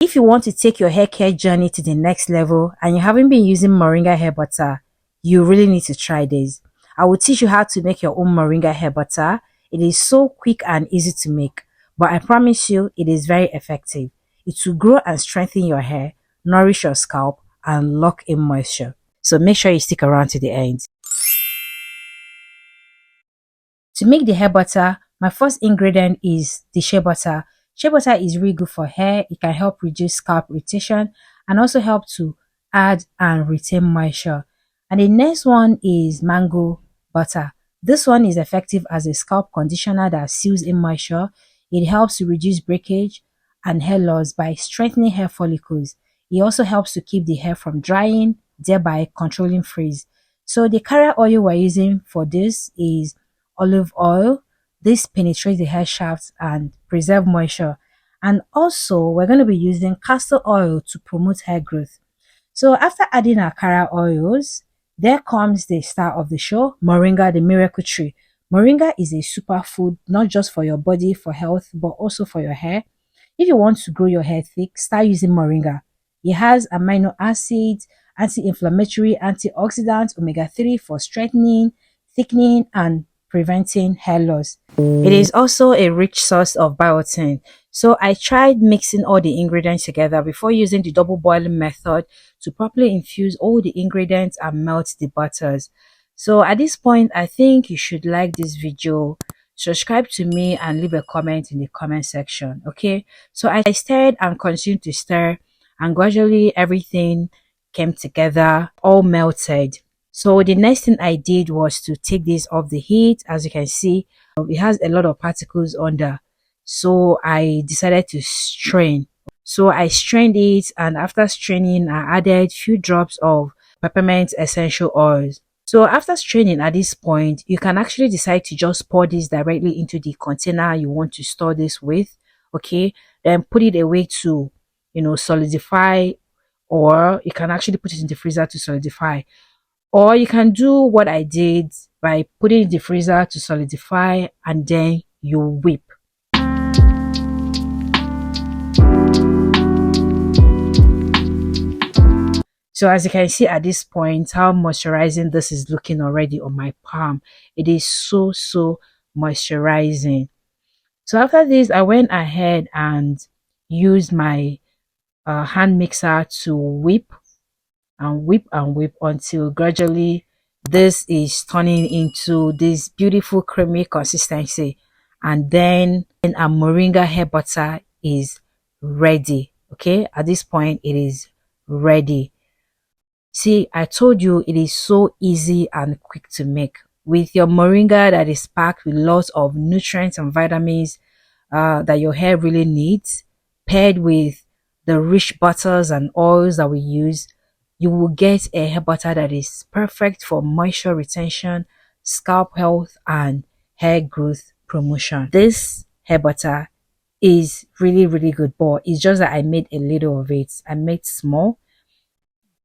If you want to take your hair care journey to the next level and you haven't been using Moringa hair butter, you really need to try this. I will teach you how to make your own Moringa hair butter. It is so quick and easy to make, but I promise you it is very effective. It will grow and strengthen your hair, nourish your scalp, and lock in moisture. So make sure you stick around to the end. To make the hair butter, my first ingredient is the shea butter. Shea butter is really good for hair. It can help reduce scalp irritation and also help to add and retain moisture. And the next one is mango butter. This one is effective as a scalp conditioner that seals in moisture. It helps to reduce breakage and hair loss by strengthening hair follicles. It also helps to keep the hair from drying, thereby controlling frizz. So the carrier oil we're using for this is olive oil. This penetrates the hair shafts and preserve moisture. And also, we're going to be using castor oil to promote hair growth. So after adding our carrier oils, there comes the star of the show, Moringa, the miracle tree. Moringa is a superfood, not just for your body, for health, but also for your hair. If you want to grow your hair thick, start using Moringa. It has amino acids, anti-inflammatory, antioxidants, omega-3 for strengthening, thickening, and preventing hair loss. It is also a rich source of biotin. So I tried mixing all the ingredients together before using the double boiling method to properly infuse all the ingredients and melt the butters. So at this point, I think you should like this video, subscribe to me, and leave a comment in the comment section. Okay, so I stirred and continued to stir, and gradually everything came together, all melted. So the next thing I did was to take this off the heat. As you can see, it has a lot of particles under. So I decided to strain. So I strained it, and after straining, I added few drops of peppermint essential oils. So after straining at this point, you can actually decide to just pour this directly into the container you want to store this with. Okay, then put it away to, solidify, or you can actually put it in the freezer to solidify. Or you can do what I did by putting it in the freezer to solidify and then you whip. So as you can see at this point, how moisturizing this is looking already on my palm. It is so moisturizing. So after this, I went ahead and used my hand mixer to whip and whip and whip until gradually this is turning into this beautiful creamy consistency, and then a moringa hair butter is ready. Okay, at this point it is ready. See, I told you it is so easy and quick to make with your moringa that is packed with lots of nutrients and vitamins that your hair really needs, paired with the rich butters and oils that we use. You will get a hair butter that is perfect for moisture retention, scalp health, and hair growth promotion. This hair butter is really good, but it's just that I made a little of it. I made small,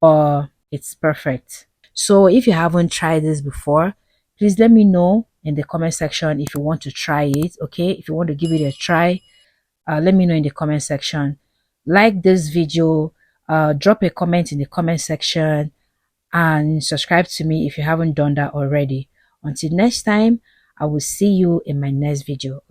but it's perfect. So if you haven't tried this before, please let me know in the comment section if you want to try it. Okay, if you want to give it a try, let me know in the comment section. Like this video, drop a comment in the comment section, and subscribe to me if you haven't done that already. Until next time, I will see you in my next video.